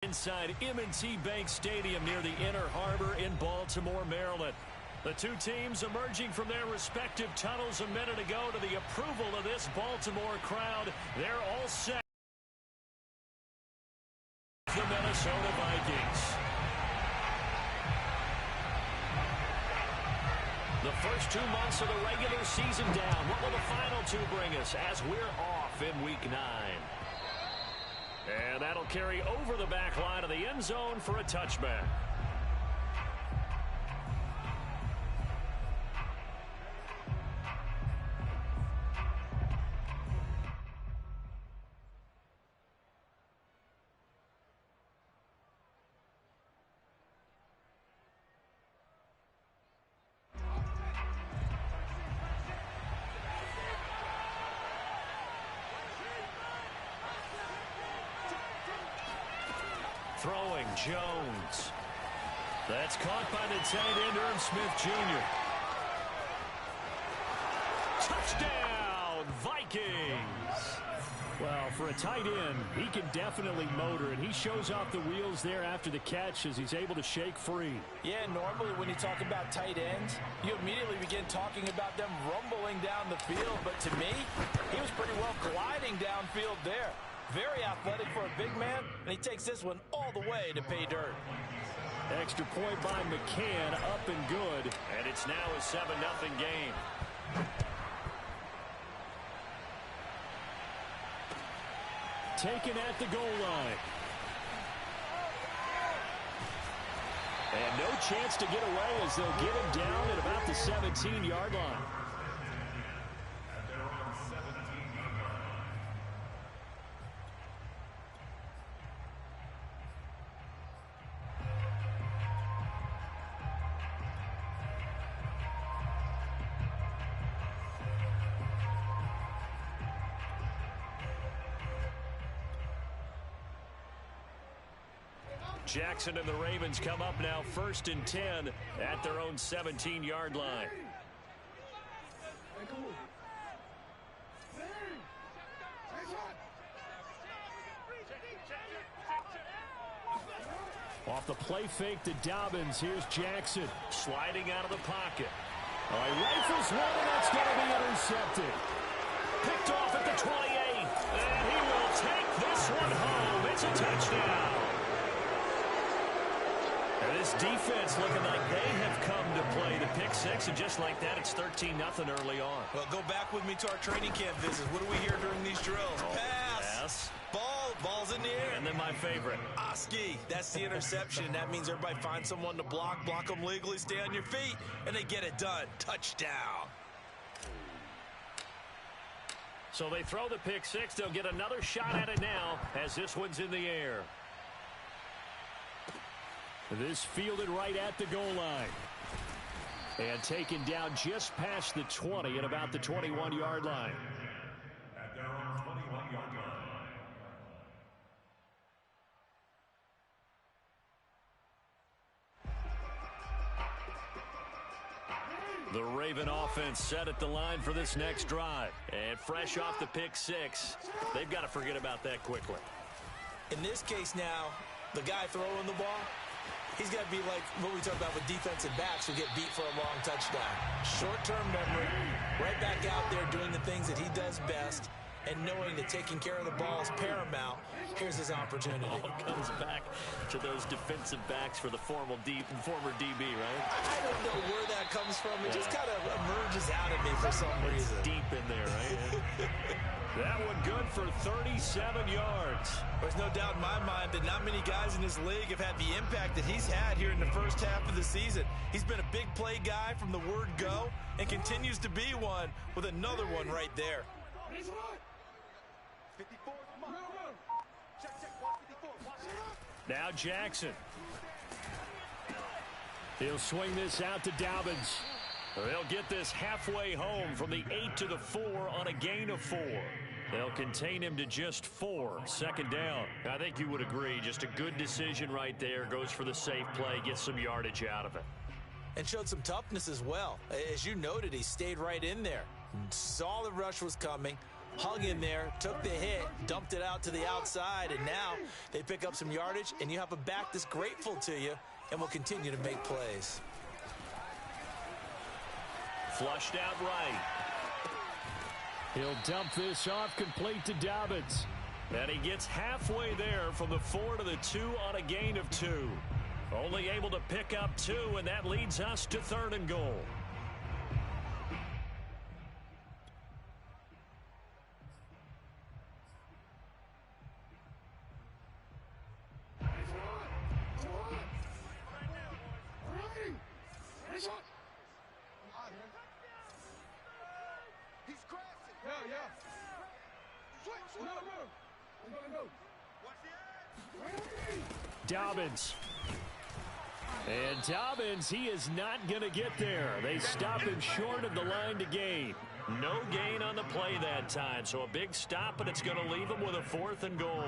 Inside M&T Bank Stadium near the Inner Harbor in Baltimore, Maryland. The two teams emerging from their respective tunnels a minute ago to the approval of this Baltimore crowd. They're all set. The Minnesota Vikings. The first 2 months of the regular season down. What will the final two bring us as we're off in Week 9? And that'll carry over the back line of the end zone for a touchback. Throwing Jones. That's caught by the tight end, Irv Smith Jr. Touchdown, Vikings. Well, for a tight end, he can definitely motor, and he shows off the wheels there after the catch as he's able to shake free. Yeah, normally when you talk about tight ends, you immediately begin talking about them rumbling down the field. But to me, he was pretty well gliding downfield there. Very athletic for a big man, and he takes this one all the way to pay dirt. Extra point by McCann, up and good. And it's now a 7-0 game. Taken at the goal line. And no chance to get away as they'll get him down at about the 17-yard line. Jackson and the Ravens come up now 1st and 10 at their own 17-yard line. Off the play fake to Dobbins. Here's Jackson sliding out of the pocket. All right, rifles one, and that's going to be intercepted. Picked off at the 28. And he will take this one home. It's a touchdown. And this defense looking like they have come to play the pick six, and just like that, it's 13-0 early on. Well, go back with me to our training camp visits. What do we hear during these drills? Pass. Ball's in the air. And then my favorite. Oski. That's the interception. That means everybody finds someone to block them legally, stay on your feet, and they get it done. Touchdown. So they throw the pick six. They'll get another shot at it now as this one's in the air. This fielded right at the goal line. And taken down just past the 20 at about the 21-yard line. At their own 21-yard line. The Raven offense set at the line for this next drive. And fresh off the pick six, they've got to forget about that quickly. In this case now, the guy throwing the ball, he's got to be like what we talk about with defensive backs who get beat for a long touchdown. Short-term memory, right back out there doing the things that he does best, and knowing that taking care of the ball is paramount. Here's his opportunity. All comes back to those defensive backs for the former DB, right? I don't know where that comes from. It just kind of emerges out of me for some reason. Deep in there, right? That one good for 37 yards. There's no doubt in my mind that not many guys in this league have had the impact that he's had here in the first half of the season. He's been a big play guy from the word go and continues to be one with another one right there. 54. Now Jackson. He'll swing this out to Dobbins. They'll get this halfway home from the 8 to the 4 on a gain of 4. They'll contain him to just 4. Second down. I think you would agree. Just a good decision right there. Goes for the safe play. Gets some yardage out of it. And showed some toughness as well. As you noted, he stayed right in there. Saw the rush was coming. hung in there, took the hit, dumped it out to the outside, and now they pick up some yardage, and you have a back that's grateful to you and will continue to make plays. Flushed out right. He'll dump this off complete to Dobbins. And he gets halfway there from the 4 to the 2 on a gain of 2. Only able to pick up 2, and that leads us to 3rd and goal. Dobbins. And Dobbins, he is not going to get there. They stop him short of the line to gain. No gain on the play that time, so a big stop, and it's going to leave him with a 4th and goal.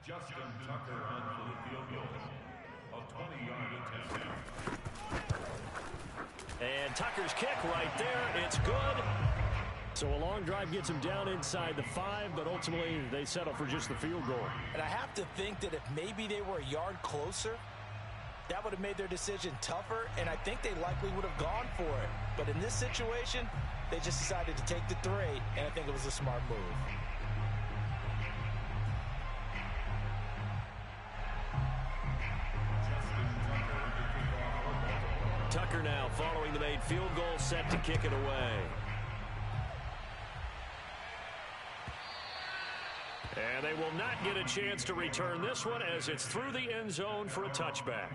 Justin Tucker on for the field goal. A 20-yard attempt. And Tucker's kick right there. It's good. So a long drive gets him down inside the 5, but ultimately they settle for just the field goal. And I have to think that if maybe they were a yard closer, that would have made their decision tougher, and I think they likely would have gone for it. But in this situation, they just decided to take the 3, and I think it was a smart move. Tucker now following the made field goal, set to kick it away. And they will not get a chance to return this one as it's through the end zone for a touchback.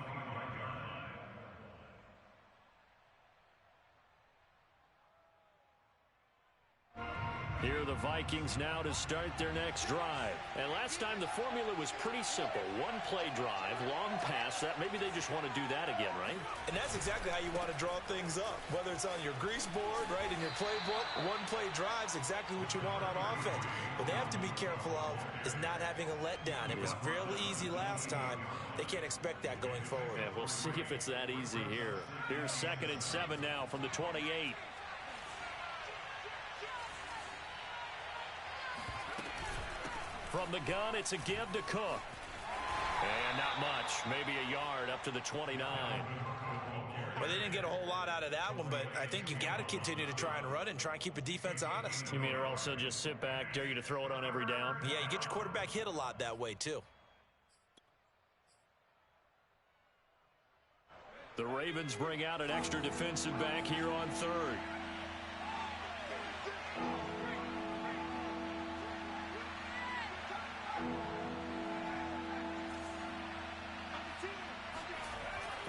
Here are the Vikings now to start their next drive. And last time the formula was pretty simple. One play drive, long pass. That maybe they just want to do that again, right? And that's exactly how you want to draw things up. Whether it's on your grease board, right, in your playbook, one play drive's exactly what you want on offense. What they have to be careful of is not having a letdown. It was really easy last time. They can't expect that going forward. Yeah, we'll see if it's that easy here. Here's 2nd and 7 now from the 28. From the gun, it's a give to Cook. And not much, maybe a yard up to the 29. Well, they didn't get a whole lot out of that one, but I think you got to continue to try and run and try and keep the defense honest. You mean or also just sit back, dare you to throw it on every down? Yeah, you get your quarterback hit a lot that way, too. The Ravens bring out an extra defensive back here on 3rd.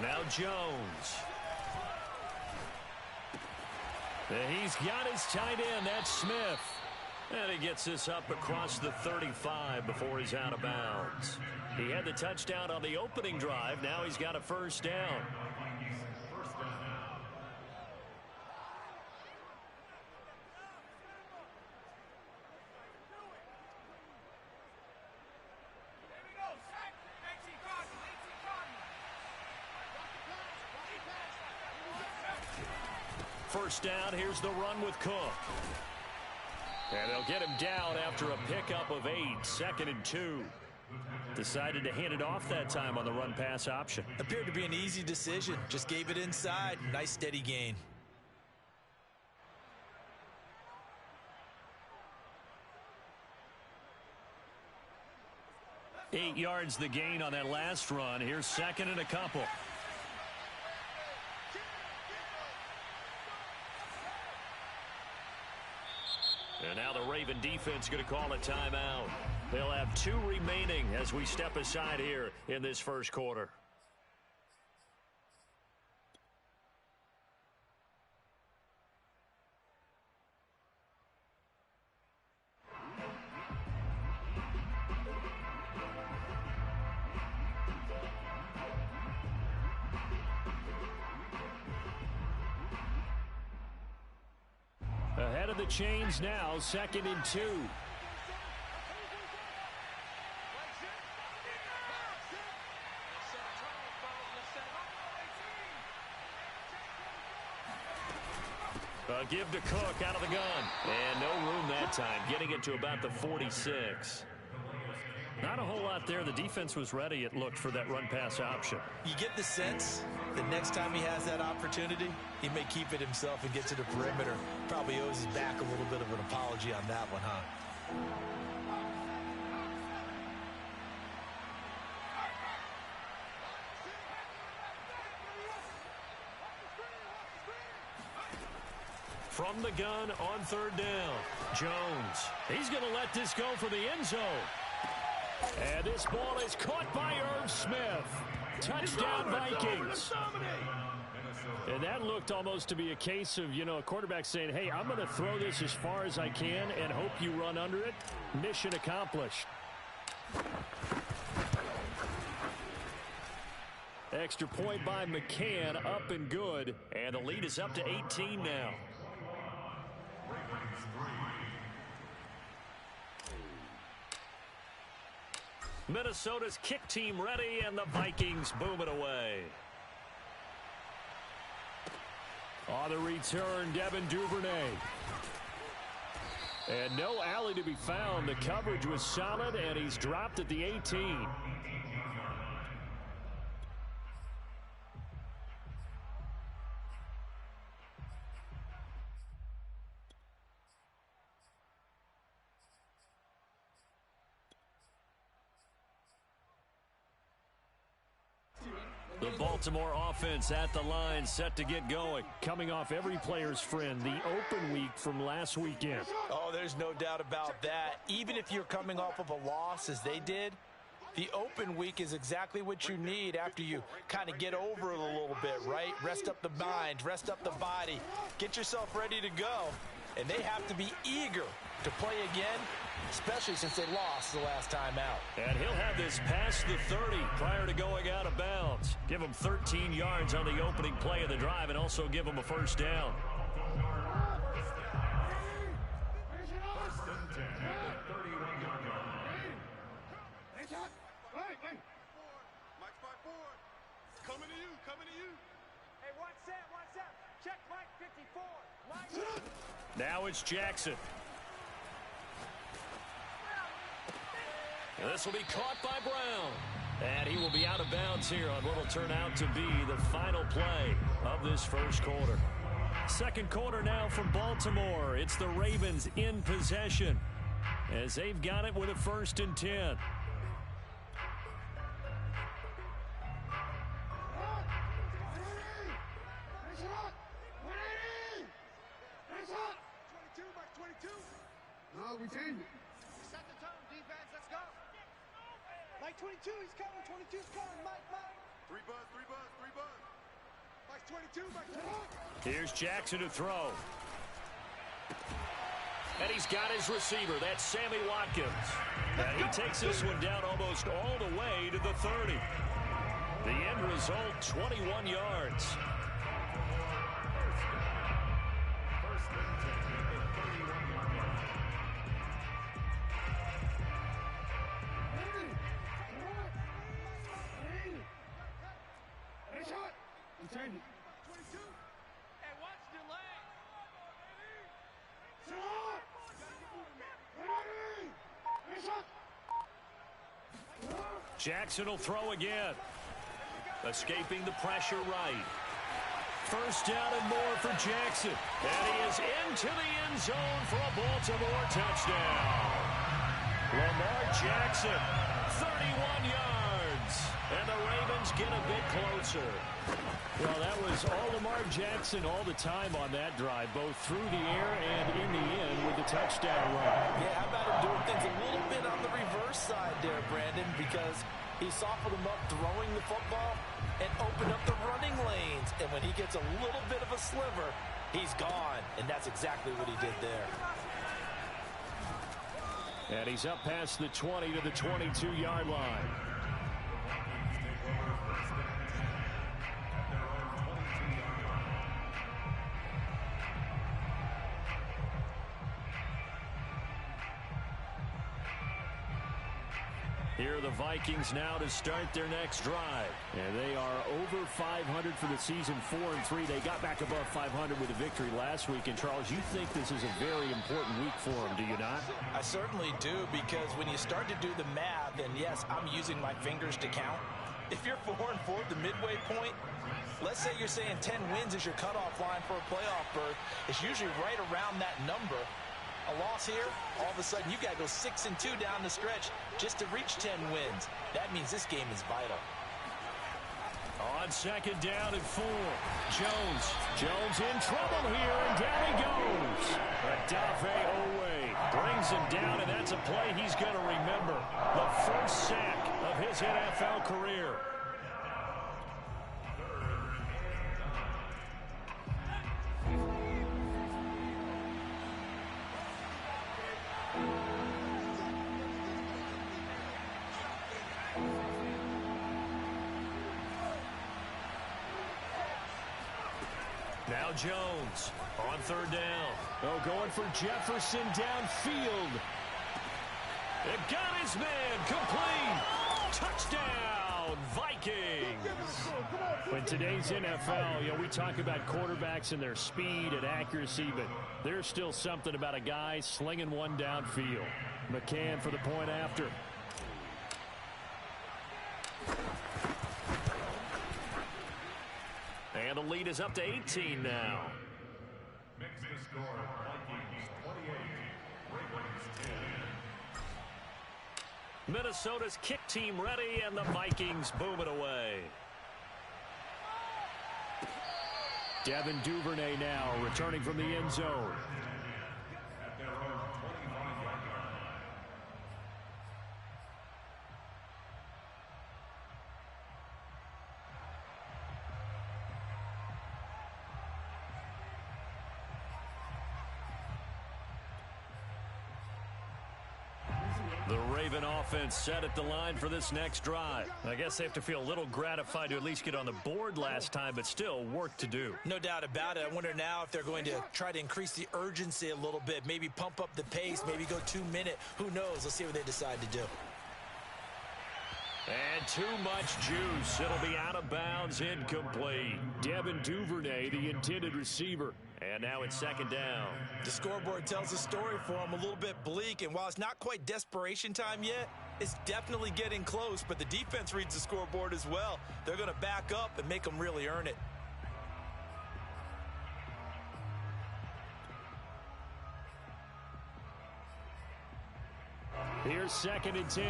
Now Jones. And he's got his tight end. That's Smith. And he gets this up across the 35 before he's out of bounds. He had the touchdown on the opening drive. Now he's got a 1st down. First down, here's the run with Cook. And they'll get him down after a pickup of 8, 2nd and 2. Decided to hand it off that time on the run-pass option. Appeared to be an easy decision. Just gave it inside. Nice steady gain. Eight yards the gain on that last run. Here's 2nd and a couple. And now the Raven defense going to call a timeout. They'll have 2 remaining as we step aside here in this first quarter. Ahead of the chains now, 2nd and 2. A give to Cook out of the gun. And no room that time, getting it to about the 46. Not a whole lot there. The defense was ready, it looked, for that run-pass option. You get the sense that next time he has that opportunity, he may keep it himself and get to the perimeter. Probably owes his back a little bit of an apology on that one, huh? From the gun on third down, Jones. He's going to let this go for the end zone. And this ball is caught by Irv Smith. Touchdown, Vikings. And that looked almost to be a case of, a quarterback saying, hey, I'm going to throw this as far as I can and hope you run under it. Mission accomplished. Extra point by McCann, up and good. And the lead is up to 18 now. Minnesota's kick team ready, and the Vikings boom it away. On the return, Devin Duvernay. And no alley to be found. The coverage was solid, and he's dropped at the 18. The Baltimore offense at the line, set to get going. Coming off every player's friend, the open week from last weekend. Oh, there's no doubt about that. Even if you're coming off of a loss as they did, the open week is exactly what you need after you kind of get over it a little bit, right? Rest up the mind, rest up the body, get yourself ready to go. And they have to be eager to play again, especially since they lost the last time out. And he'll have this past the 30 prior to going out of bounds. Give him 13 yards on the opening play of the drive and also give him a first down. Coming to you. Hey, watch that. Check Mike 54. Now it's Jackson. And this will be caught by Brown. And he will be out of bounds here on what will turn out to be the final play of this first quarter. Second quarter now from Baltimore. It's the Ravens in possession as they've got it with a 1st and 10. No, we change it. Set the tone, defense. Let's go. Mike 22, he's coming. 22's coming. Mike. Three buzz. Mike 22, Mike 22. Here's Jackson to throw. And he's got his receiver. That's Sammy Watkins. And he takes this one down almost all the way to the 30. The end result, 21 yards. Hey, watch the leg. Jackson will throw again. Escaping the pressure right. First down and more for Jackson. And he is into the end zone for a Baltimore touchdown. Lamar Jackson, 31 yards. And the Ravens get a bit closer. Well, that was all Lamar Jackson all the time on that drive, both through the air and in the end with the touchdown run. Yeah, how about him doing things a little bit on the reverse side there, Brandon, because he softened him up throwing the football and opened up the running lanes. And when he gets a little bit of a sliver, he's gone. And that's exactly what he did there. And he's up past the 20 to the 22-yard line. Here are the Vikings now to start their next drive. And they are over 500 for the season, 4-3. They got back above 500 with a victory last week. And, Charles, you think this is a very important week for them, do you not? I certainly do, because when you start to do the math, and yes, I'm using my fingers to count. If you're 4-4 at the midway point, let's say you're saying 10 wins is your cutoff line for a playoff berth. It's usually right around that number. A loss here, all of a sudden you've got to go 6-2 down the stretch just to reach 10 wins. That means this game is vital. On second down and 4. Jones in trouble here, and down he goes. Odafe Oweh brings him down, and that's a play he's going to remember. The first sack of his NFL career. Now Jones on third down. Oh, going for Jefferson downfield. It got his man complete. Touchdown, Vikings. In today's NFL, we talk about quarterbacks and their speed and accuracy, but there's still something about a guy slinging one downfield. McCann for the point after. And the lead is up to 18 now. Mix the score. Vikings 28, Ravens 10. Minnesota's kick team ready, and the Vikings boom it away. Devin Duvernay now returning from the end zone. At their own 25-yard line. The Raven offense set at the line for this next drive. I guess they have to feel a little gratified to at least get on the board last time, but still work to do. No doubt about it. I wonder now if they're going to try to increase the urgency a little bit, maybe pump up the pace, maybe go 2-minute. Who knows? Let's see what they decide to do. And too much juice. It'll be out of bounds, incomplete. Devin Duvernay, the intended receiver. And now it's second down. The scoreboard tells a story for them, a little bit bleak, and while it's not quite desperation time yet, it's definitely getting close, but the defense reads the scoreboard as well. They're going to back up and make them really earn it. Here's second and 10.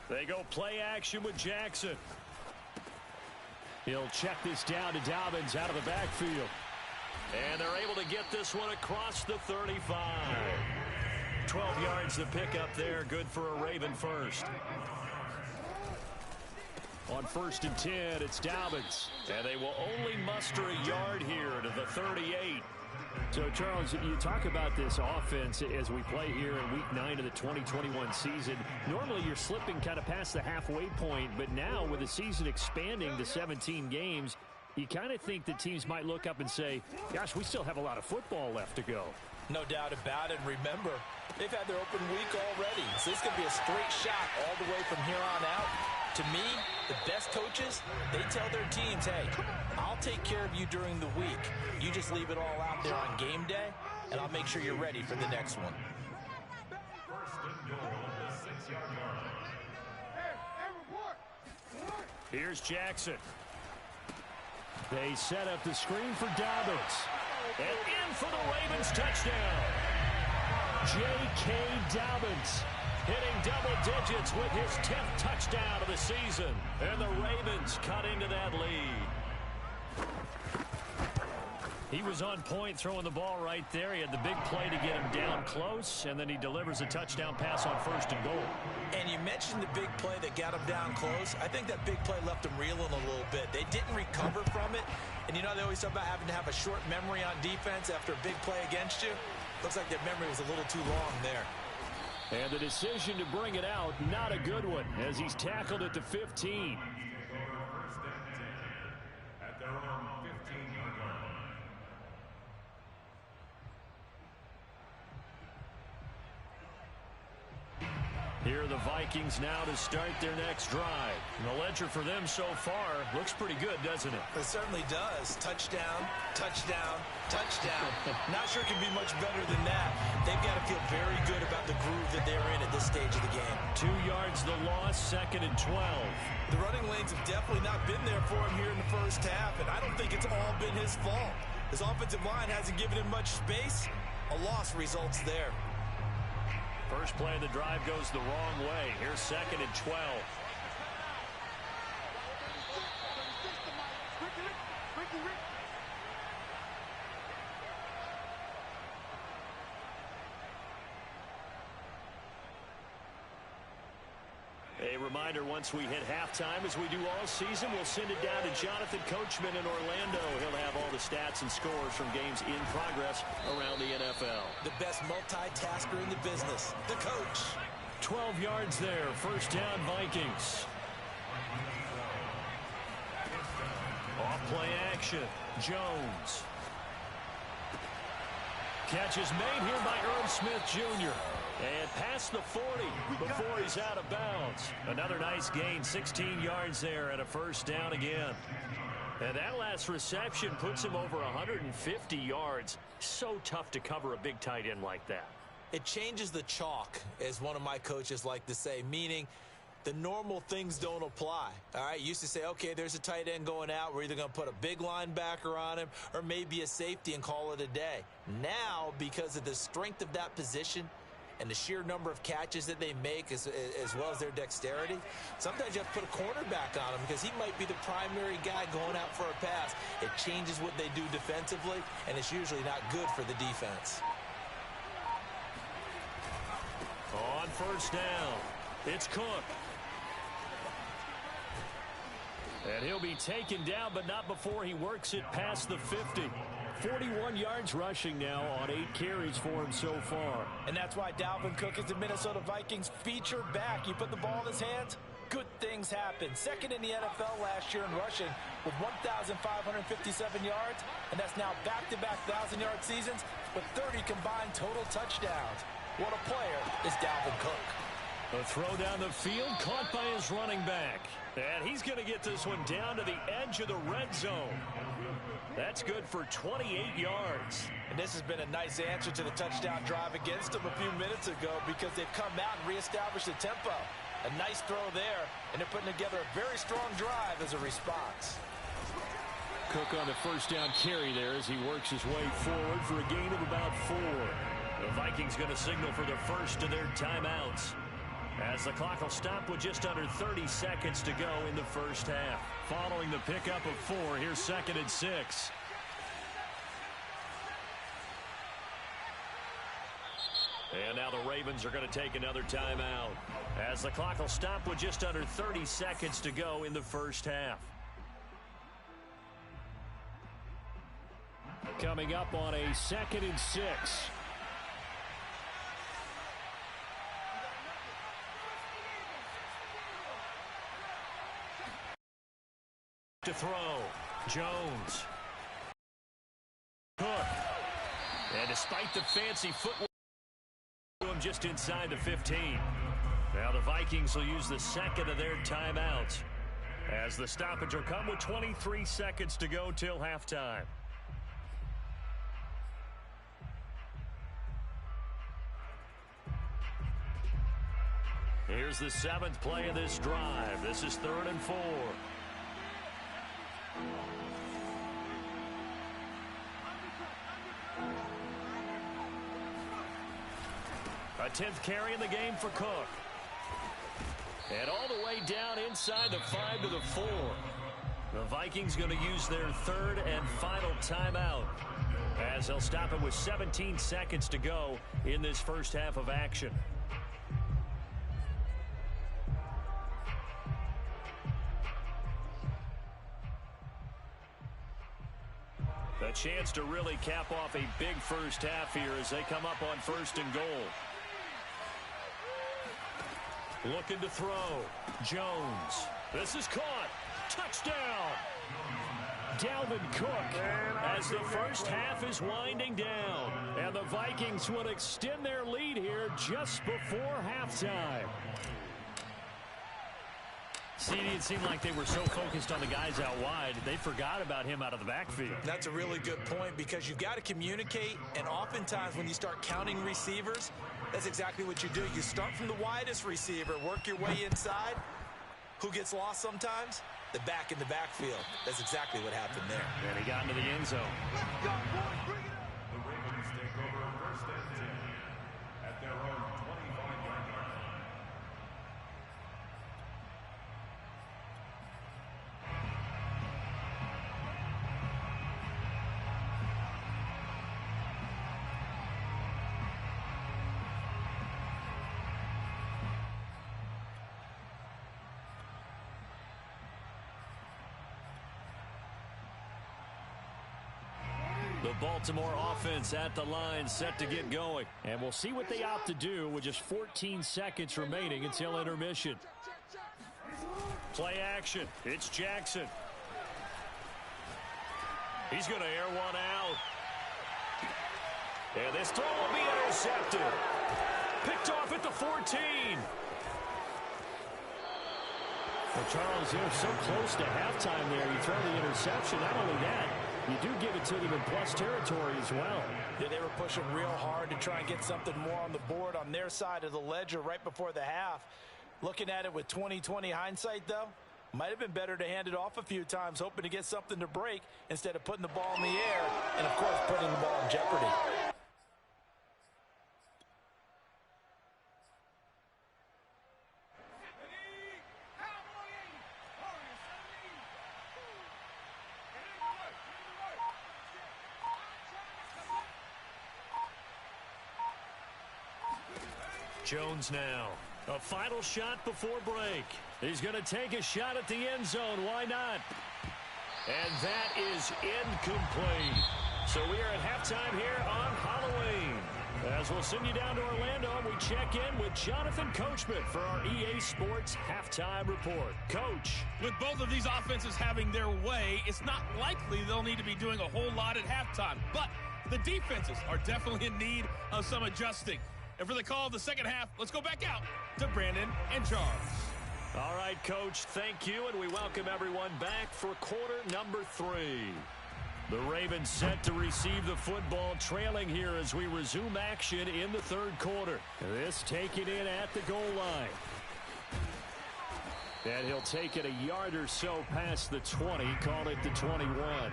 They go play action with Jackson. He'll check this down to Dobbins out of the backfield. And they're able to get this one across the 35. 12 yards to pick up there. Good for a Raven first. On first and 10, it's Dobbins. And they will only muster a yard here to the 38. So, Charles, you talk about this offense as we play here in Week 9 of the 2021 season. Normally, you're slipping kind of past the halfway point, but now with the season expanding to 17 games, you kind of think that teams might look up and say, gosh, we still have a lot of football left to go. No doubt about it. Remember, they've had their open week already, so this could be a straight shot all the way from here on out. To me, the best coaches, they tell their teams, hey, I'll take care of you during the week. You just leave it all out there on game day, and I'll make sure you're ready for the next one. First and goal at the 6-yard line. Here's Jackson. They set up the screen for Dobbins. And in for the Ravens touchdown. J.K. Dobbins. Hitting double digits with his 10th touchdown of the season. And the Ravens cut into that lead. He was on point throwing the ball right there. He had the big play to get him down close, and then he delivers a touchdown pass on first and goal. And you mentioned the big play that got him down close. I think that big play left him reeling a little bit. They didn't recover from it. And you know they always talk about having to have a short memory on defense after a big play against you. Looks like their memory was a little too long there. And the decision to bring it out, not a good one, as he's tackled at the 15. First and 10 at their own 15. Here are the Vikings now to start their next drive. And the ledger for them so far looks pretty good, doesn't it? It certainly does. Touchdown, touchdown, touchdown. Not sure it can be much better than that. They've got to feel very good about the groove that they're in at this stage of the game. 2 yards the loss, 2nd and 12. The running lanes have definitely not been there for him here in the first half, and I don't think it's all been his fault. His offensive line hasn't given him much space. A loss results there. First play of the drive goes the wrong way. Here's 2nd and 12. A reminder, once we hit halftime, as we do all season, we'll send it down to Jonathan Coachman in Orlando. He'll have all the stats and scores from games in progress around the NFL. The best multitasker in the business, the coach. 12 yards there. First down, Vikings. Off play action. Jones. Catch is made here by Irv Smith Jr. And past the 40 before he's out of bounds. Another nice gain, 16 yards there and a first down again. And that last reception puts him over 150 yards. So tough to cover a big tight end like that. It changes the chalk, as one of my coaches like to say, meaning the normal things don't apply. All right, used to say, okay, there's a tight end going out. We're either going to put a big linebacker on him or maybe a safety and call it a day. Now, because of the strength of that position and the sheer number of catches that they make as well as their dexterity, sometimes you have to put a cornerback on him because he might be the primary guy going out for a pass. It changes what they do defensively, and it's usually not good for the defense. On first down, it's Cook. And he'll be taken down, but not before he works it past the 50. 41 yards rushing now on 8 carries for him so far. And that's why Dalvin Cook is the Minnesota Vikings featured back. You put the ball in his hands, good things happen. Second in the NFL last year in rushing with 1,557 yards, and that's now back-to-back 1,000-yard seasons with 30 combined total touchdowns. What a player is Dalvin Cook. A throw down the field, caught by his running back. And he's going to get this one down to the edge of the red zone. That's good for 28 yards. And this has been a nice answer to the touchdown drive against them a few minutes ago because they've come out and reestablished the tempo. A nice throw there, and they're putting together a very strong drive as a response. Cook on the first down carry there as he works his way forward for a gain of about 4. The Vikings going to signal for the first of their timeouts, as the clock will stop with just under 30 seconds to go in the first half. Following the pickup of 4, here's 2nd and 6. And now the Ravens are going to take another timeout, as the clock will stop with just under 30 seconds to go in the first half. Coming up on a 2nd and 6. To throw, Jones. Cook. And despite the fancy footwork, just inside the 15. Now the Vikings will use the second of their timeouts, as the stoppage will come with 23 seconds to go till halftime. Here's the 7th play of this drive. This is 3rd and 4. A 10th carry in the game for Cook. And all the way down inside the 5 to the 4. The Vikings going to use their 3rd and final timeout, as they'll stop it with 17 seconds to go in this first half of action. A chance to really cap off a big first half here as they come up on 1st and goal. Looking to throw. Jones. This is caught. Touchdown. Dalvin Cook, as the first half is winding down. And the Vikings will extend their lead here just before halftime. See, it seemed like they were so focused on the guys out wide, they forgot about him out of the backfield. That's a really good point because you've got to communicate, and oftentimes when you start counting receivers, that's exactly what you do. You start from the widest receiver, work your way inside. Who gets lost sometimes? The back in the backfield. That's exactly what happened there. And he got into the end zone. Let's go, boys. Bring it up. The Ravens take over first and 10 at their own 25-yard line. The Baltimore offense at the line, set to get going. And we'll see what they opt to do with just 14 seconds remaining until intermission. Play action. It's Jackson. He's going to air one out. And this throw will be intercepted. Picked off at the 14. Well, Charles, you're so close to halftime there. You throw the interception. Not only that, you do give it to them in plus territory as well. Yeah, they were pushing real hard to try and get something more on the board on their side of the ledger right before the half. Looking at it with 20/20 hindsight, though, might have been better to hand it off a few times, hoping to get something to break instead of putting the ball in the air and, of course, putting the ball in jeopardy. Jones now. A final shot before break. He's going to take a shot at the end zone. Why not? And that is incomplete. So we are at halftime here on Halloween. As we'll send you down to Orlando, we check in with Jonathan Coachman for our EA Sports Halftime Report. Coach. With both of these offenses having their way, it's not likely they'll need to be doing a whole lot at halftime. But the defenses are definitely in need of some adjusting. And for the call of the second half, let's go back out to Brandon and Charles. All right, Coach, thank you, and we welcome everyone back for quarter number 3. The Ravens set to receive the football, trailing here as we resume action in the third quarter. This taken in at the goal line. And he'll take it a yard or so past the 20, call it the 21.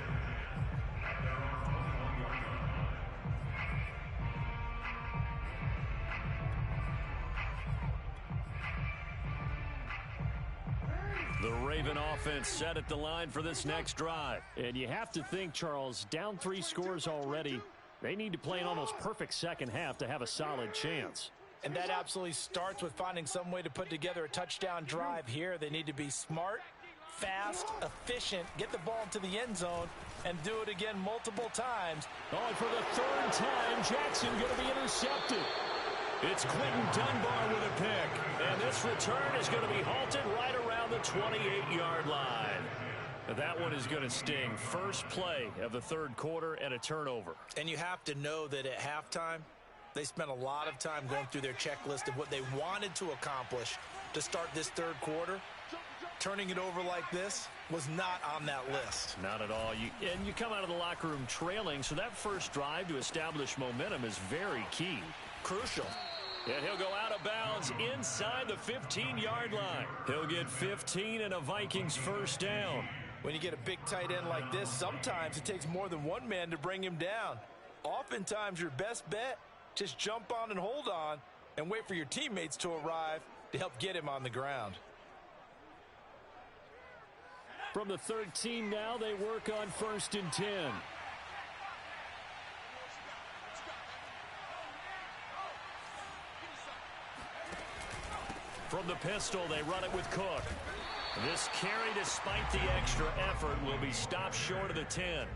The Raven offense set at the line for this next drive. And you have to think, Charles, down 3 scores already. They need to play an almost perfect second half to have a solid chance. And that absolutely starts with finding some way to put together a touchdown drive here. They need to be smart, fast, efficient, get the ball to the end zone, and do it again multiple times. Oh, and for the 3rd time, Jackson going to be intercepted. It's Quentin Dunbar with a pick. And this return is going to be halted right around the 28-yard line. That one is going to sting. First play of the third quarter and a turnover. And you have to know that at halftime, they spent a lot of time going through their checklist of what they wanted to accomplish to start this third quarter. Turning it over like this was not on that list. Not at all. And you come out of the locker room trailing, so that first drive to establish momentum is very key. Crucial. And he'll go out of bounds inside the 15-yard line. He'll get 15 and a Vikings first down. When you get a big tight end like this, sometimes it takes more than one man to bring him down. Oftentimes your best bet, just jump on and hold on and wait for your teammates to arrive to help get him on the ground. From the 13 now, they work on 1st and 10. From the pistol, they run it with Cook. This carry, despite the extra effort, will be stopped short of the 10.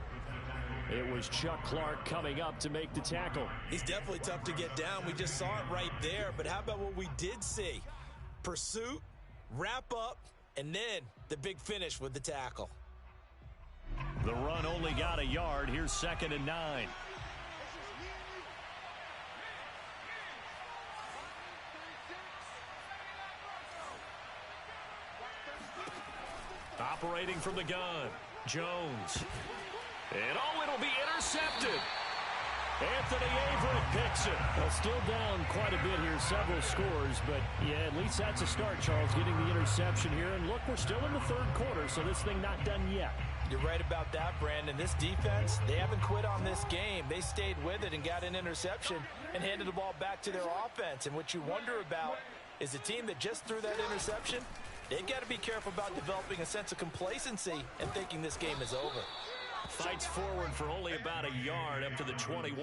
It was Chuck Clark coming up to make the tackle. He's definitely tough to get down. We just saw it right there. But how about what we did see? Pursuit, wrap up, and then the big finish with the tackle. The run only got a yard. Here's 2nd and 9. Operating from the gun, Jones. And it'll be intercepted. Anthony Averett picks it. Well, still down quite a bit here, several scores, but yeah, at least that's a start, Charles, getting the interception here. And look, we're still in the 3rd quarter, so this thing not done yet. You're right about that, Brandon. This defense, they haven't quit on this game. They stayed with it and got an interception and handed the ball back to their offense. And what you wonder about is the team that just threw that interception, they've got to be careful about developing a sense of complacency and thinking this game is over. Fights forward for only about a yard up to the 21.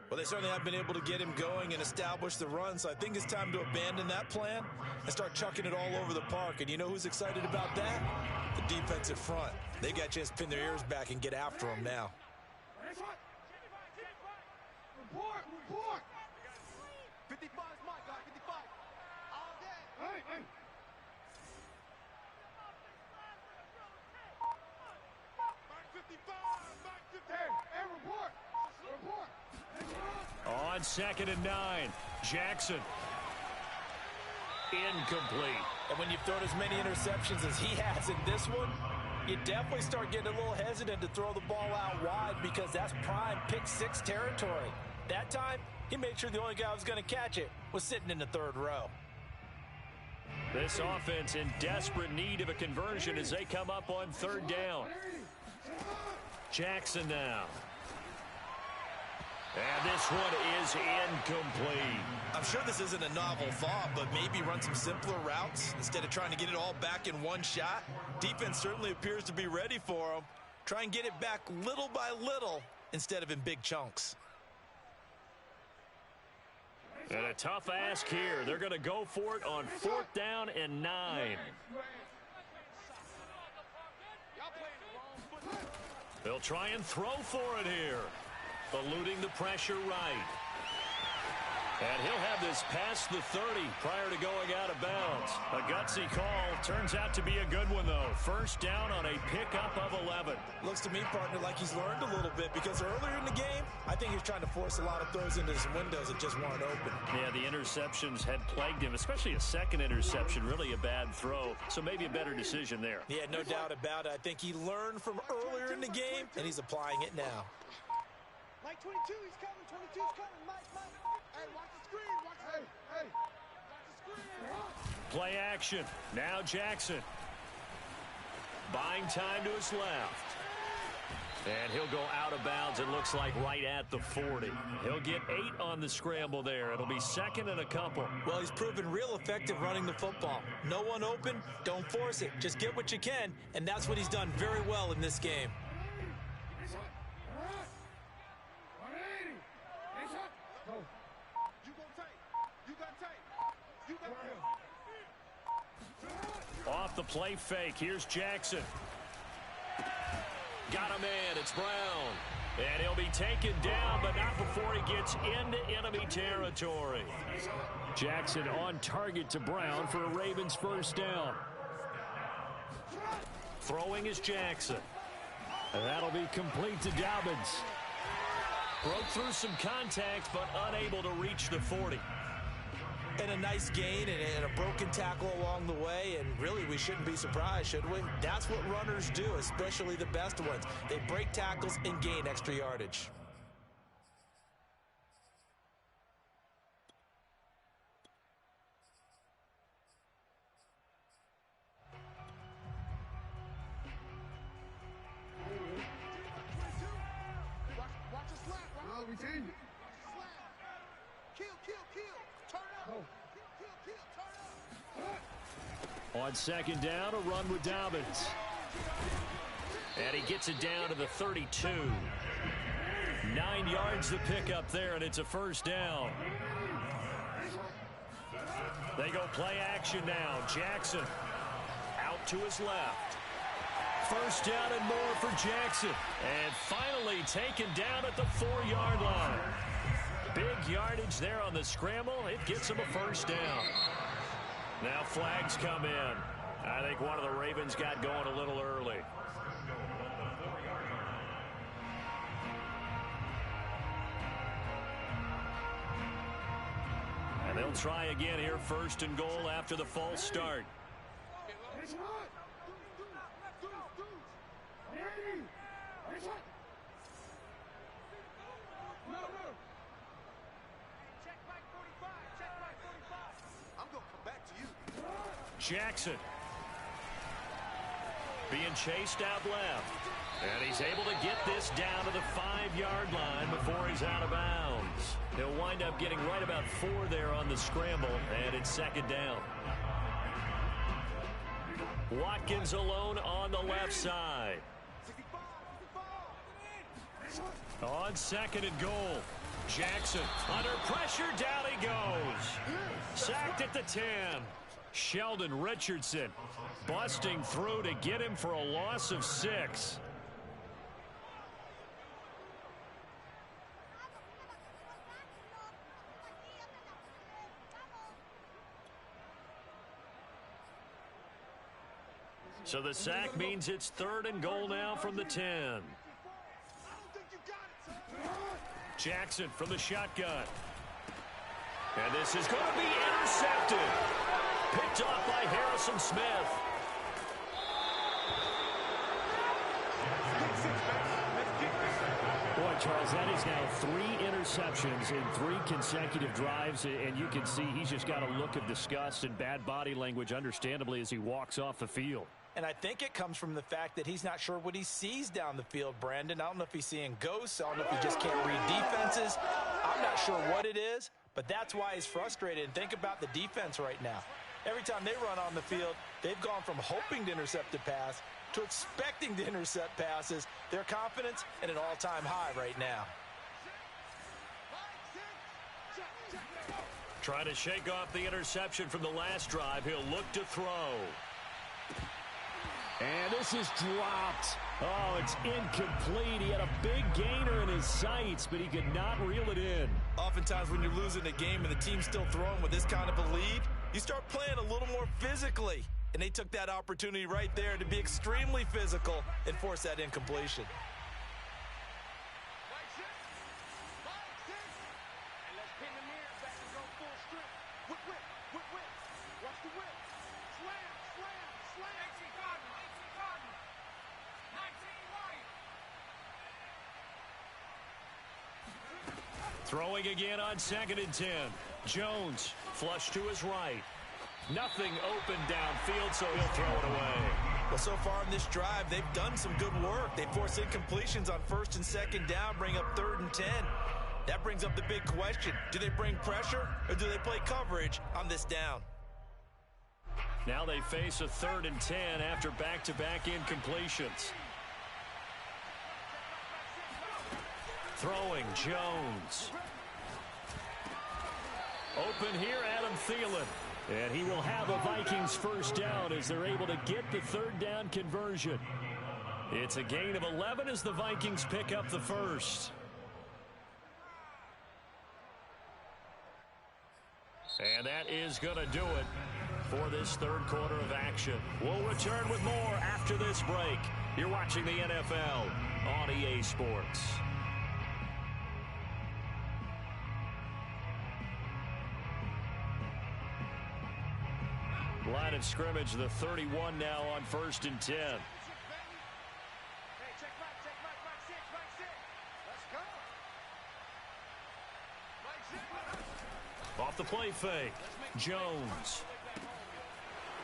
Well, they certainly have been able to get him going and establish the run, so I think it's time to abandon that plan and start chucking it all over the park. And you know who's excited about that? The defensive front. They got a chance to pin their ears back and get after him now. Report! 55 is my guy, 55. All day. Hey. On 2nd and 9, Jackson. Incomplete. And when you've thrown as many interceptions as he has in this one, you definitely start getting a little hesitant to throw the ball out wide because that's prime pick 6 territory. That time, he made sure the only guy who was going to catch it was sitting in the 3rd row. This offense in desperate need of a conversion as they come up on 3rd down. Jackson now. And this one is incomplete. I'm sure this isn't a novel thought, but maybe run some simpler routes instead of trying to get it all back in one shot. Defense certainly appears to be ready for him. Try and get it back little by little instead of in big chunks. And a tough ask here. They're going to go for it on 4th down and 9. They'll try and throw for it here. Eluding the pressure right. And he'll have this past the 30 prior to going out of bounds. A gutsy call. Turns out to be a good one, though. 1st down on a pickup of 11. Looks to me, partner, like he's learned a little bit because earlier in the game, I think he's trying to force a lot of throws into some windows that just weren't open. Yeah, the interceptions had plagued him, especially a 2nd interception. Really a bad throw, so maybe a better decision there. Yeah, no doubt about it. I think he learned from earlier in the game, and he's applying it now. Mike 22, he's coming. 22's coming. Mike. Hey, watch the screen. Watch the screen. Play action. Now Jackson. Buying time to his left. And he'll go out of bounds, it looks like, right at the 40. He'll get 8 on the scramble there. It'll be 2nd and a couple. Well, he's proven real effective running the football. No one open, don't force it. Just get what you can, and that's what he's done very well in this game. Off the play fake, here's Jackson. Got a man, it's Brown. And he'll be taken down, but not before he gets into enemy territory. Jackson on target to Brown for a Ravens 1st down. Throwing is Jackson. And that'll be complete to Dobbins. Broke through some contact, but unable to reach the 40. And a nice gain and a broken tackle along the way, and really we shouldn't be surprised, should we? That's what runners do, especially the best ones. They break tackles and gain extra yardage. Watch the slap. Oh, we changed it. Kill. Turn up. Kill, turn up. On 2nd down, a run with Dobbins. And he gets it down to the 32. 9 yards to pick up there, and it's a 1st down. They go play action now. Jackson out to his left. 1st down and more for Jackson. And finally taken down at the 4-yard line. Big yardage there on the scramble. It gets him a 1st down. Now flags come in. I think one of the Ravens got going a little early. And they'll try again here, first and goal after the false start. Jackson being chased out left. And he's able to get this down to the 5-yard line before he's out of bounds. He'll wind up getting right about 4 there on the scramble, and it's second down. Watkins alone on the left side. On second and goal. Jackson under pressure, down he goes. Sacked at the 10. Sheldon Richardson busting through to get him for a loss of 6. So the sack means it's third and goal now from the 10. Jackson from the shotgun. And this is going to be intercepted. Picked off by Harrison Smith. Boy, Charles, that is now 3 interceptions in 3 consecutive drives, and you can see he's just got a look of disgust and bad body language, understandably, as he walks off the field. And I think it comes from the fact that he's not sure what he sees down the field, Brandon. I don't know if he's seeing ghosts. I don't know if he just can't read defenses. I'm not sure what it is, but that's why he's frustrated. And think about the defense right now. Every time they run on the field, they've gone from hoping to intercept a pass to expecting to intercept passes. Their confidence at an all-time high right now. Trying to shake off the interception from the last drive. He'll look to throw. And this is dropped. Oh, it's incomplete. He had a big gainer in his sights, but he could not reel it in. Oftentimes when you're losing a game and the team's still throwing with this kind of a lead, you start playing a little more physically. And they took that opportunity right there to be extremely physical and force that incompletion. Throwing again on second and 10. Jones flush to his right. Nothing open downfield, so he'll throw it away. Well, so far in this drive, they've done some good work. They force incompletions on first and second down, bring up 3rd and 10. That brings up the big question. Do they bring pressure or do they play coverage on this down? Now they face a 3rd and 10 after back-to-back incompletions. Throwing, Jones. Open here, Adam Thielen. And he will have a Vikings first down as they're able to get the 3rd down conversion. It's a gain of 11 as the Vikings pick up the first. And that is going to do it for this 3rd quarter of action. We'll return with more after this break. You're watching the NFL on EA Sports. Line of scrimmage, the 31 now on 1st and 10. Off the play fake, Jones.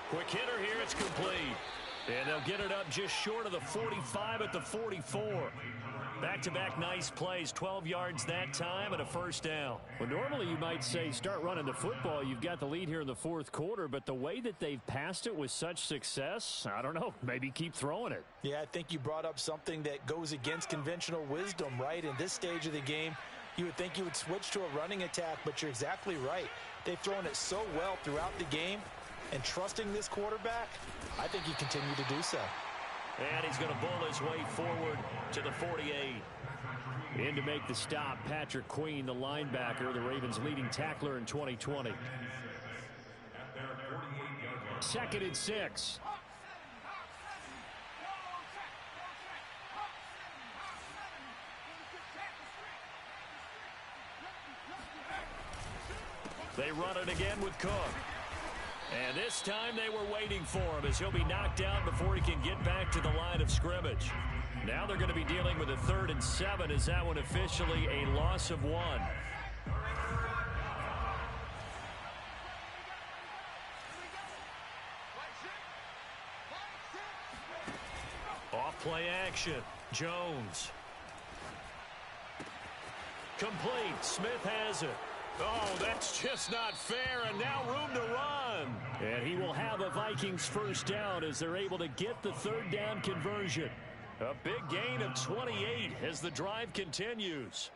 Quick hitter here, it's complete. And they'll get it up just short of the 45 at the 44. Back-to-back nice plays, 12 yards that time and a first down. Well, normally you might say start running the football. You've got the lead here in the 4th quarter, but the way that they've passed it with such success, I don't know, maybe keep throwing it. Yeah, I think you brought up something that goes against conventional wisdom, right? In this stage of the game, you would think you would switch to a running attack, but you're exactly right. They've thrown it so well throughout the game, and trusting this quarterback, I think you continue to do so. And he's going to bull his way forward to the 48. In to make the stop, Patrick Queen, the linebacker, the Ravens' leading tackler in 2020. 2nd and 6. They run it again with Cook. And this time they were waiting for him as he'll be knocked down before he can get back to the line of scrimmage. Now they're going to be dealing with a 3rd and 7 as that one officially a loss of 1. Off play action. Jones. Complete. Smith has it. Oh, that's just not fair, and now room to run. And he will have a Vikings first down as they're able to get the 3rd down conversion. A big gain of 28 as the drive continues.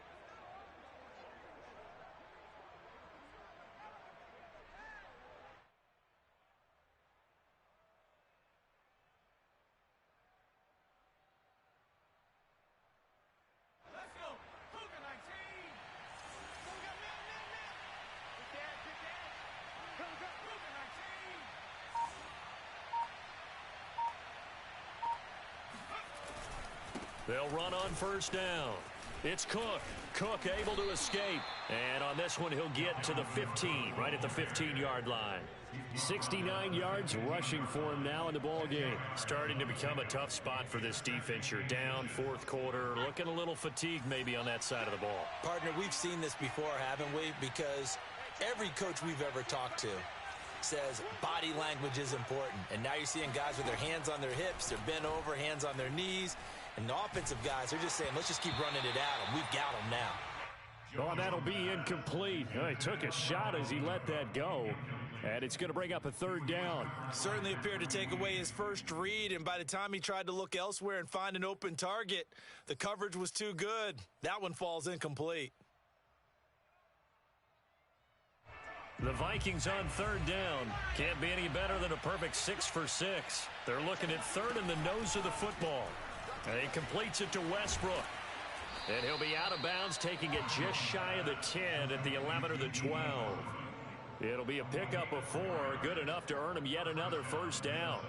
They'll run on first down. It's Cook. Cook able to escape. And on this one, he'll get to the 15, right at the 15-yard line. 69 yards rushing for him now in the ball game. Starting to become a tough spot for this defense. You're down 4th quarter. Looking a little fatigued maybe on that side of the ball. Partner, we've seen this before, haven't we? Because every coach we've ever talked to says body language is important. And now you're seeing guys with their hands on their hips. They're bent over, hands on their knees. And the offensive guys are just saying, let's just keep running it at them. We've got them now. Oh, that'll be incomplete. He took a shot as he let that go. And it's going to bring up a 3rd down. Certainly appeared to take away his first read, and by the time he tried to look elsewhere and find an open target, the coverage was too good. That one falls incomplete. The Vikings on 3rd down. Can't be any better than a perfect 6 for 6. They're looking at 3rd in the nose of the football. And he completes it to Westbrook. And he'll be out of bounds, taking it just shy of the 10 at the 11 or the 12. It'll be a pickup of 4, good enough to earn him yet another first down.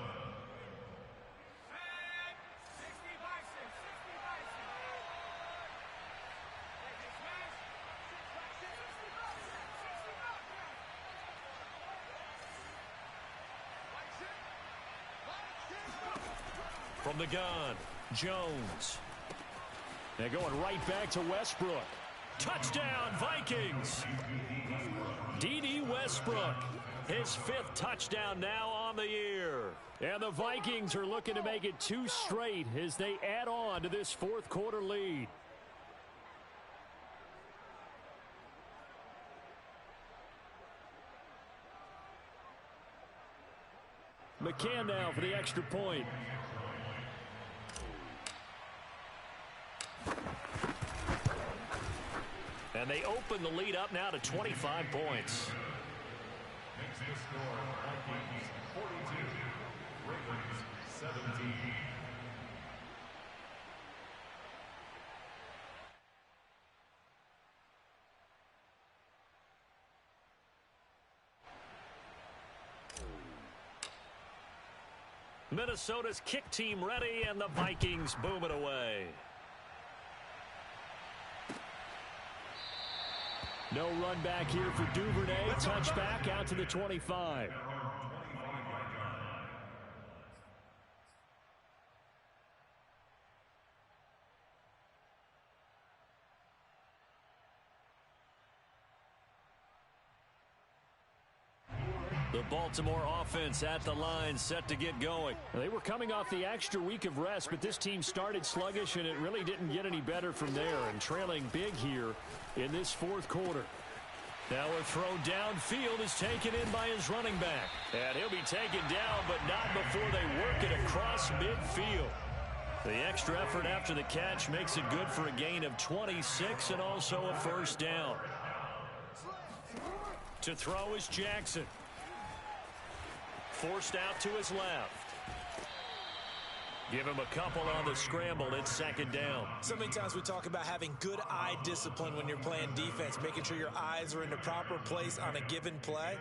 From the gun, Jones. They're going right back to Westbrook. Touchdown, Vikings! D.D. Westbrook, his 5th touchdown now on the year. And the Vikings are looking to make it 2 straight as they add on to this 4th quarter lead. McCann now for the extra point. And they open the lead up now to 25 points. Makes the score Vikings 42, Ravens 17. Minnesota's kick team ready, and the Vikings boom it away. No run back here for Duvernay. Touchback out to the 25. The Baltimore offense at the line, set to get going. They were coming off the extra week of rest, but this team started sluggish, and it really didn't get any better from there, and trailing big here in this 4th quarter. Now a throw downfield is taken in by his running back. And he'll be taken down, but not before they work it across midfield. The extra effort after the catch makes it good for a gain of 26 and also a first down. To throw is Jackson. Forced out to his left. Give him a couple on the scramble. It's 2nd down. So many times we talk about having good eye discipline when you're playing defense, making sure your eyes are in the proper place on a given play.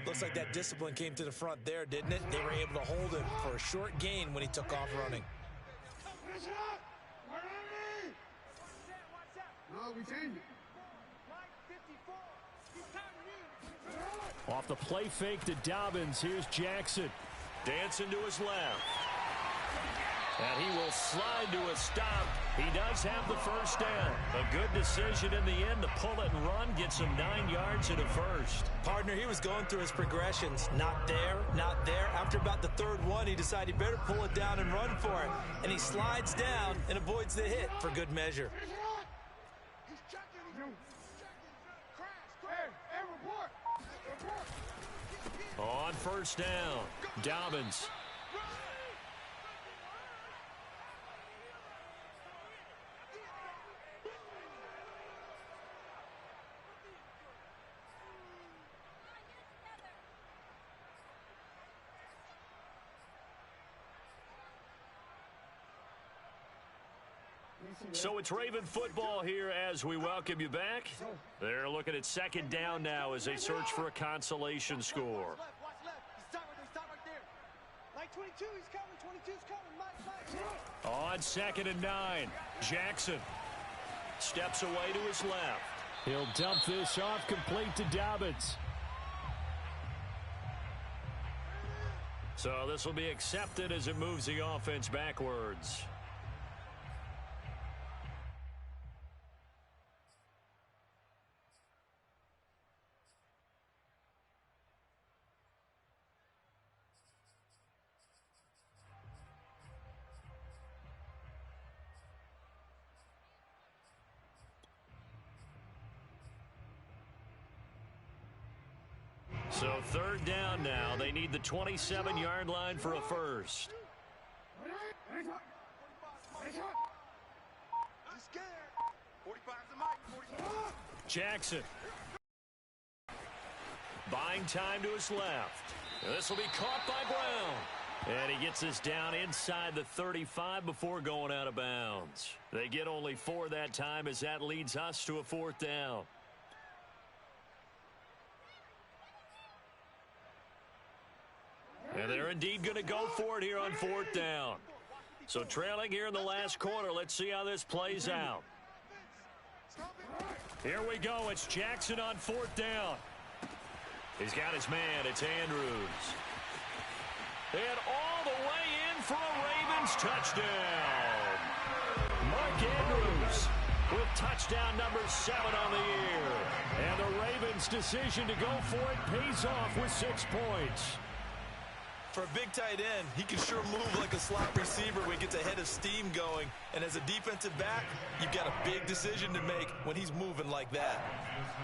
Looks like that discipline came to the front there, didn't it? They were able to hold him for a short gain when he took off running. No, we changed it. Off the play fake to Dobbins. Here's Jackson. Dancing to his left. And he will slide to a stop. He does have the first down. A good decision in the end to pull it and run. Gets him 9 yards and a first. Partner, he was going through his progressions. Not there, not there. After about the third one, he decided he better pull it down and run for it. And he slides down and avoids the hit for good measure. He's checking. Crash. Hey, report. On first down, Dobbins. So it's Raven football here as we welcome you back. They're looking at second down now as they search for a consolation score. Watch left. Stop right there. Like 22, he's coming. 22's coming. Mike. On second and 9, Jackson steps away to his left. He'll dump this off complete to Dobbins. So this will be accepted as it moves the offense backwards. So third down now. They need the 27-yard line for a first. He's scared. 45's the mic. 45. Jackson. Buying time to his left. This will be caught by Brown. And he gets this down inside the 35 before going out of bounds. They get only 4 that time as that leads us to a fourth down. And they're indeed going to go for it here on fourth down. So trailing here in the last quarter. Let's see how this plays out. Here we go. It's Jackson on fourth down. He's got his man. It's Andrews. And all the way in for a Ravens touchdown. Mark Andrews with touchdown number 7 on the year. And the Ravens' decision to go for it pays off with 6 points. For a big tight end, he can sure move like a slot receiver when he gets a head of steam going. And as a defensive back, you've got a big decision to make when he's moving like that.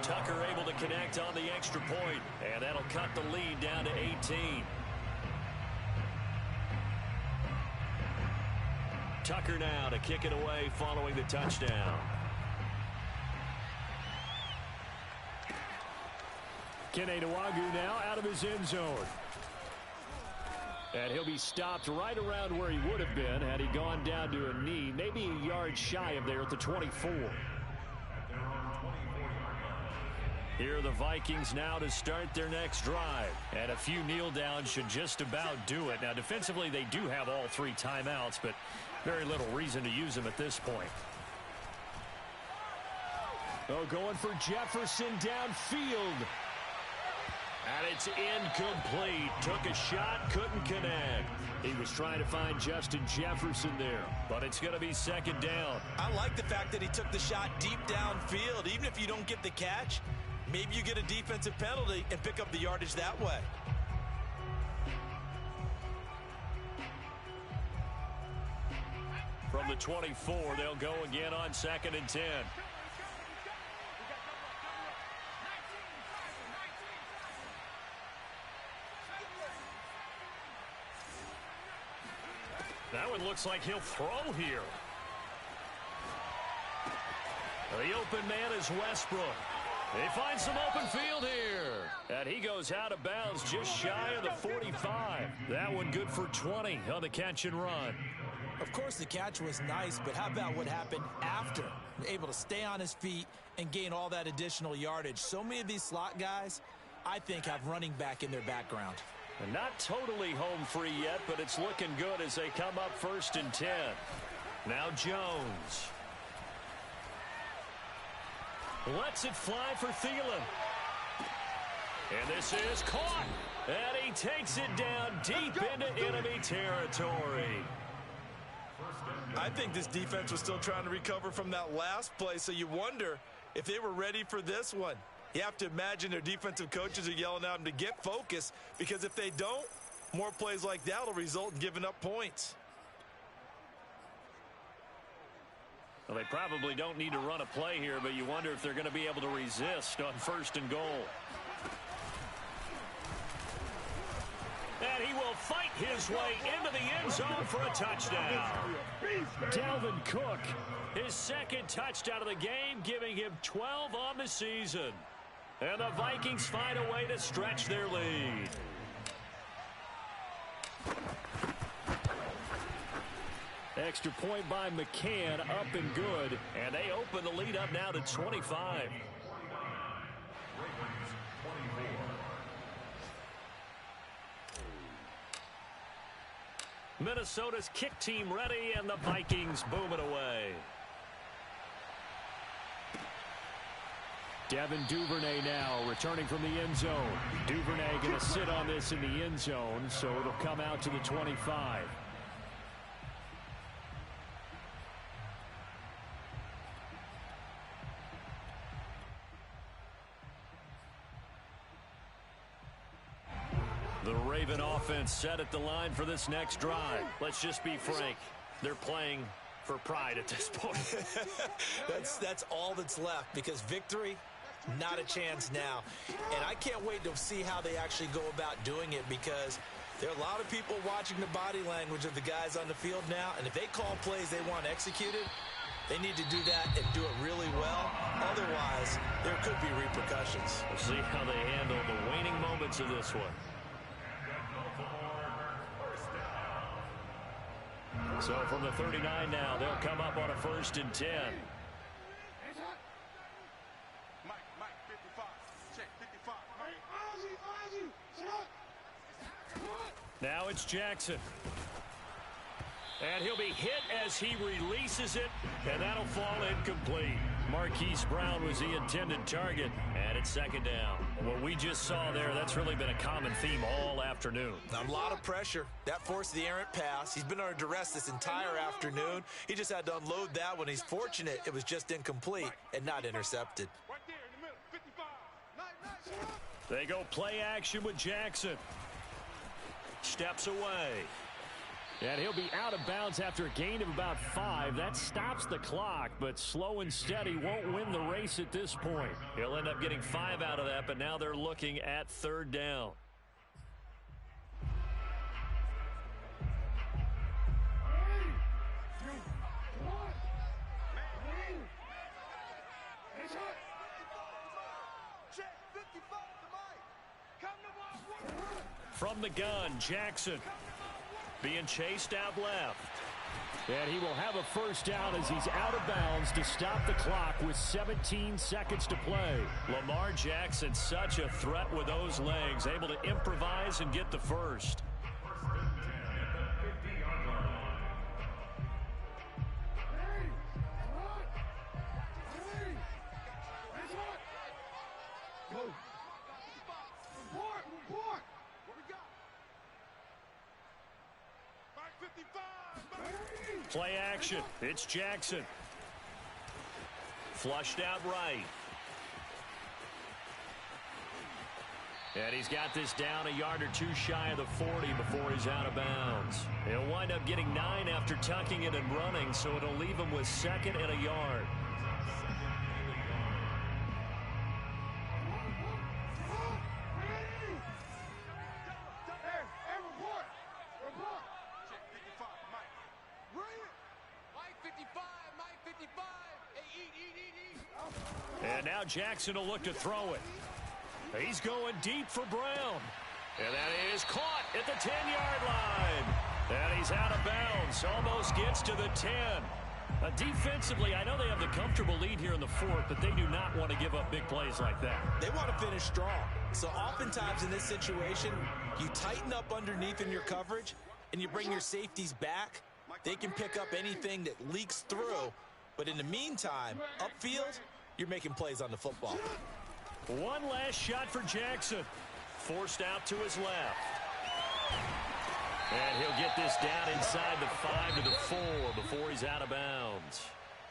Tucker able to connect on the extra point, and that'll cut the lead down to 18. Tucker now to kick it away following the touchdown. Kene Nwangwu now out of his end zone. And he'll be stopped right around where he would have been had he gone down to a knee, maybe a yard shy of there at the 24. Here are the Vikings now to start their next drive. And a few kneel downs should just about do it. Now, defensively, they do have all 3 timeouts, but very little reason to use them at this point. Oh, going for Jefferson downfield. And it's incomplete. Took a shot, couldn't connect. He was trying to find Justin Jefferson there, but it's going to be second down. I like the fact that he took the shot deep downfield. Even if you don't get the catch, maybe you get a defensive penalty and pick up the yardage that way. From the 24, they'll go again on second and 10. That one looks like he'll throw here. The open man is Westbrook. He finds some open field here. And he goes out of bounds just shy of the 45. That one good for 20 on the catch and run. Of course, the catch was nice, but how about what happened after? Able to stay on his feet and gain all that additional yardage. So many of these slot guys, I think, have running back in their background. And not totally home free yet, but it's looking good as they come up first and 10. Now Jones. Lets it fly for Thielen. And this is caught. And he takes it down deep into enemy territory. I think this defense was still trying to recover from that last play, so you wonder if they were ready for this one. You have to imagine their defensive coaches are yelling at them to get focused, because if they don't, more plays like that will result in giving up points. Well, they probably don't need to run a play here, but you wonder if they're going to be able to resist on 1st and goal. And he will fight his way into the end zone for a touchdown. Dalvin Cook, his 2nd touchdown of the game, giving him 12 on the season. And the Vikings find a way to stretch their lead. extra point by McCann, up and good. And they open the lead up now to 25. Minnesota's kick team ready, and the Vikings boom it away. Devin Duvernay now returning from the end zone. Duvernay going to sit on this in the end zone, so it'll come out to the 25. The Raven offense set at the line for this next drive. Let's just be frank. They're playing for pride at this point. That's all that's left, because victory, not a chance now. And I can't wait to see how they actually go about doing it, because there are a lot of people watching the body language of the guys on the field now, and if they call plays they want executed, they need to do that and do it really well. Otherwise, there could be repercussions. We'll see how they handle the waning moments of this one. So from the 39 now, they'll come up on a 1st and 10. Mike, 55. Check, 55. Now it's Jackson. And he'll be hit as he releases it, and that'll fall incomplete. Marquise Brown was the intended target, and it's 2nd down. What we just saw there, that's really been a common theme all afternoon. A lot of pressure. That forced the errant pass. He's been under duress this entire afternoon. He just had to unload that one. He's fortunate it was just incomplete and not intercepted. Right there in the middle, 55. They go play action with Jackson. Steps away. And he'll be out of bounds after a gain of about 5. That stops the clock, but slow and steady won't win the race at this point. He'll end up getting 5 out of that, but now they're looking at 3rd down. From the gun, Jackson. Being chased out left. And he will have a 1st down as he's out of bounds to stop the clock with 17 seconds to play. Lamar Jackson, such a threat with those legs, able to improvise and get the 1st. Play action. It's Jackson. Flushed out right. And he's got this down a yard or 2 shy of the 40 before he's out of bounds. He'll wind up getting 9 after tucking it and running, so it'll leave him with 2nd and a yard. And now Jackson will look to throw it. He's going deep for Brown. And that is caught at the 10-yard line. And he's out of bounds. Almost gets to the 10. Defensively, I know they have the comfortable lead here in the 4th, but they do not want to give up big plays like that. They want to finish strong. So oftentimes in this situation, you tighten up underneath in your coverage, and you bring your safeties back. They can pick up anything that leaks through. But in the meantime, upfield, you're making plays on the football. One last shot for Jackson. Forced out to his left. And he'll get this down inside the 5 to the 4 before he's out of bounds.